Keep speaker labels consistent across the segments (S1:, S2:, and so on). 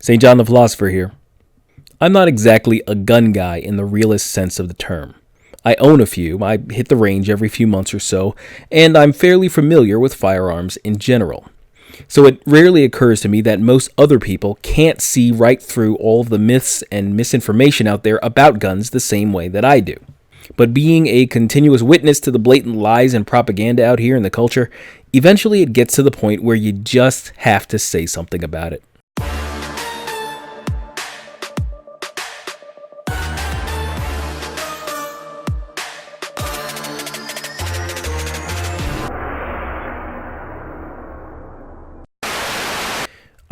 S1: St. John the Philosopher here. I'm not exactly a gun guy in the realest sense of the term. I own a few, I hit the range every few months or so, and I'm fairly familiar with firearms in general. So it rarely occurs to me that most other people can't see right through all of the myths and misinformation out there about guns the same way that I do. But being a continuous witness to the blatant lies and propaganda out here in the culture, eventually it gets to the point where you just have to say something about it.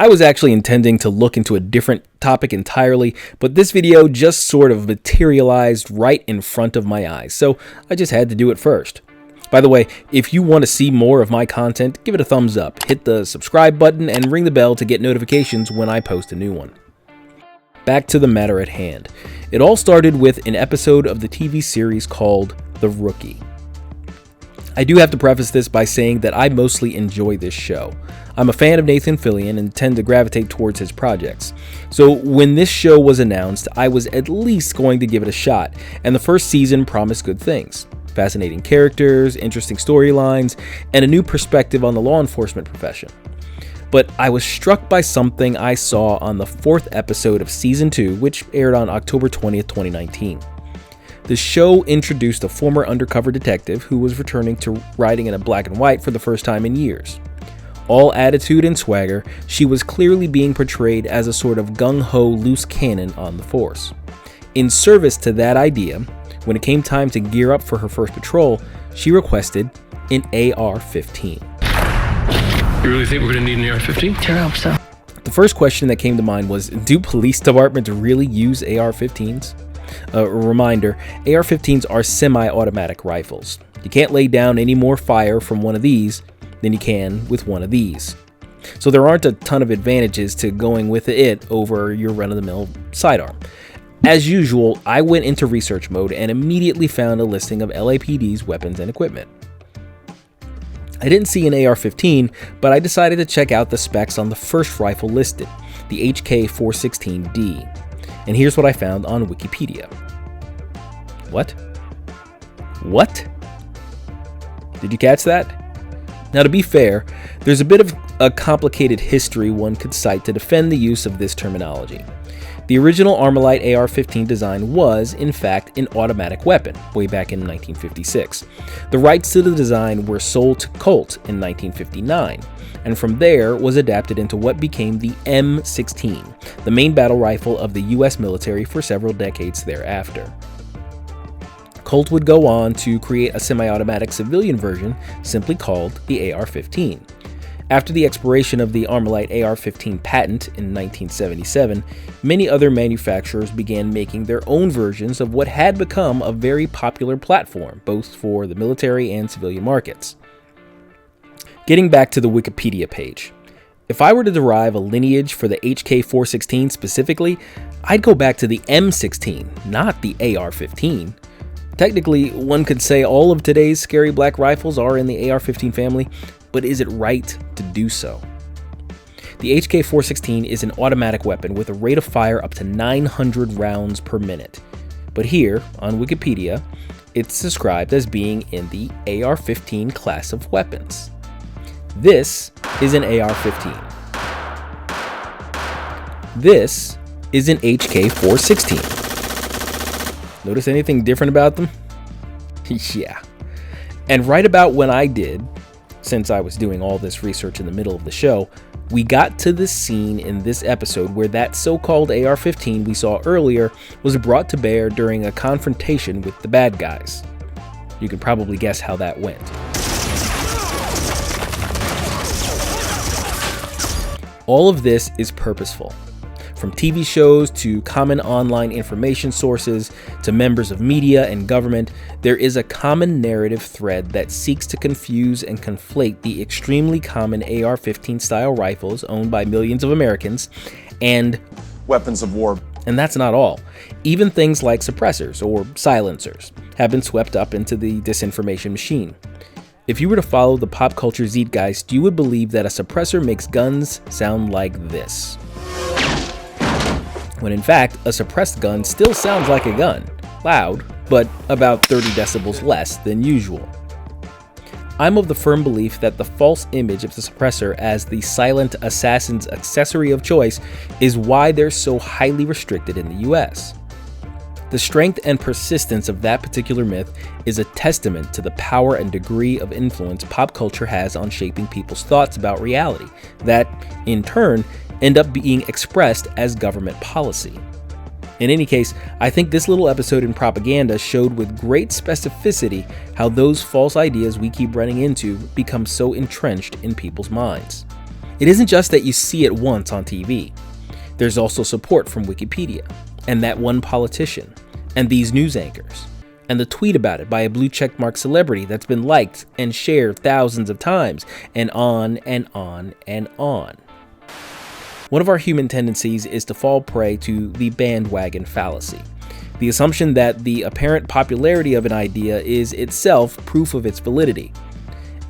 S1: I was actually intending to look into a different topic entirely, but this video just sort of materialized right in front of my eyes, so I just had to do it first. By the way, if you want to see more of my content, give it a thumbs up, hit the subscribe button, and ring the bell to get notifications when I post a new one. Back to the matter at hand. It all started with an episode of the TV series called The Rookie. I do have to preface this by saying that I mostly enjoy this show. I'm a fan of Nathan Fillion and tend to gravitate towards his projects. So when this show was announced, I was at least going to give it a shot, and the first season promised good things. Fascinating characters, interesting storylines, and a new perspective on the law enforcement profession. But I was struck by something I saw on the 4th episode of Season 2, which aired on October 20th, 2019. The show introduced a former undercover detective who was returning to riding in a black and white for the first time in years. All attitude and swagger, she was clearly being portrayed as a sort of gung-ho loose cannon on the force. In service to that idea, when it came time to gear up for her first patrol, she requested an AR-15.
S2: You really think we're going to need an AR-15?
S3: Sure hope so.
S1: The first question that came to mind was, do police departments really use AR-15s? A reminder, AR-15s are semi-automatic rifles. You can't lay down any more fire from one of these than you can with one of these. So there aren't a ton of advantages to going with it over your run-of-the-mill sidearm. As usual, I went into research mode and immediately found a listing of LAPD's weapons and equipment. I didn't see an AR-15, but I decided to check out the specs on the first rifle listed, the HK416D. And here's what I found on Wikipedia. What? Did you catch that? Now, to be fair, there's a bit of a complicated history one could cite to defend the use of this terminology. The original Armalite AR-15 design was, in fact, an automatic weapon, way back in 1956. The rights to the design were sold to Colt in 1959, and from there was adapted into what became the M16, the main battle rifle of the US military for several decades thereafter. Colt would go on to create a semi-automatic civilian version simply called the AR-15. After the expiration of the Armalite AR-15 patent in 1977, many other manufacturers began making their own versions of what had become a very popular platform, both for the military and civilian markets. Getting back to the Wikipedia page, if I were to derive a lineage for the HK416 specifically, I'd go back to the M16, not the AR-15. Technically, one could say all of today's scary black rifles are in the AR-15 family, but is it right to do so? The HK416 is an automatic weapon with a rate of fire up to 900 rounds per minute. But here, on Wikipedia, it's described as being in the AR-15 class of weapons. This is an AR-15. This is an HK416. Notice anything different about them? Yeah. And right about when I did, since I was doing all this research in the middle of the show, we got to the scene in this episode where that so-called AR-15 we saw earlier was brought to bear during a confrontation with the bad guys. You can probably guess how that went. All of this is purposeful. From TV shows to common online information sources to members of media and government, there is a common narrative thread that seeks to confuse and conflate the extremely common AR-15 style rifles owned by millions of Americans and
S4: weapons of war.
S1: And that's not all. Even things like suppressors or silencers have been swept up into the disinformation machine. If you were to follow the pop culture zeitgeist, you would believe that a suppressor makes guns sound like this. when in fact, a suppressed gun still sounds like a gun, loud, but about 30 decibels less than usual. I'm of the firm belief that the false image of the suppressor as the silent assassin's accessory of choice is why they're so highly restricted in the US. The strength and persistence of that particular myth is a testament to the power and degree of influence pop culture has on shaping people's thoughts about reality, that, in turn, end up being expressed as government policy. In any case, I think this little episode in Propaganda showed with great specificity how those false ideas we keep running into become so entrenched in people's minds. It isn't just that you see it once on TV. There's also support from Wikipedia, and that one politician, and these news anchors, and the tweet about it by a blue checkmark celebrity that's been liked and shared thousands of times, and on and on and on. One of our human tendencies is to fall prey to the bandwagon fallacy, the assumption that the apparent popularity of an idea is itself proof of its validity.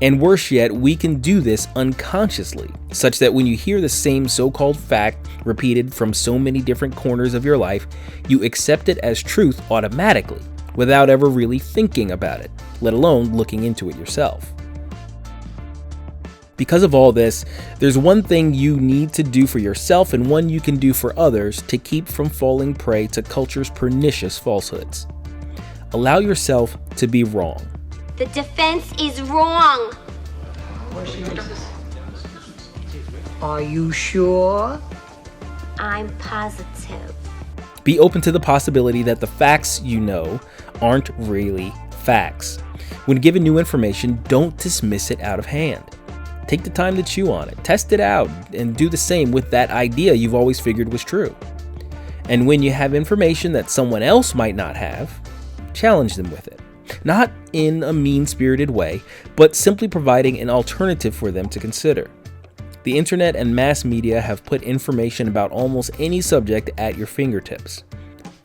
S1: And worse yet, we can do this unconsciously, such that when you hear the same so-called fact repeated from so many different corners of your life, you accept it as truth automatically, without ever really thinking about it, let alone looking into it yourself. Because of all this, there's one thing you need to do for yourself and one you can do for others to keep from falling prey to culture's pernicious falsehoods. Allow yourself to be wrong.
S3: The defense is wrong.
S4: Are you sure?
S3: I'm positive.
S1: Be open to the possibility that the facts you know aren't really facts. When given new information, don't dismiss it out of hand. Take the time to chew on it, test it out, and do the same with that idea you've always figured was true. And when you have information that someone else might not have, challenge them with it. Not in a mean-spirited way, but simply providing an alternative for them to consider. The internet and mass media have put information about almost any subject at your fingertips.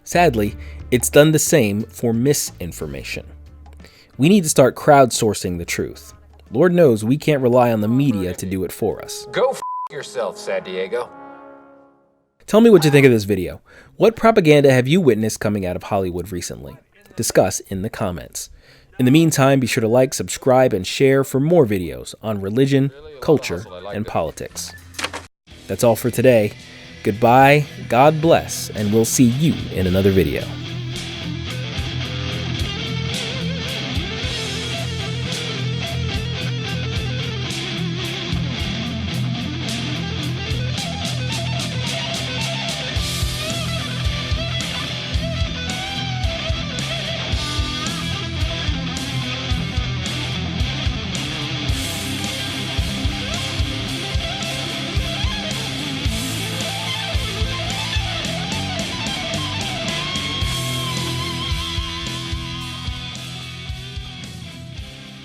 S1: Sadly, it's done the same for misinformation. We need to start crowdsourcing the truth. Lord knows we can't rely on the media to do it for us.
S5: Go f*** yourself, San Diego.
S1: Tell me what you think of this video. What propaganda have you witnessed coming out of Hollywood recently? Discuss in the comments. In the meantime, be sure to like, subscribe, and share for more videos on religion, culture, and politics. That's all for today. Goodbye, God bless, and we'll see you in another video.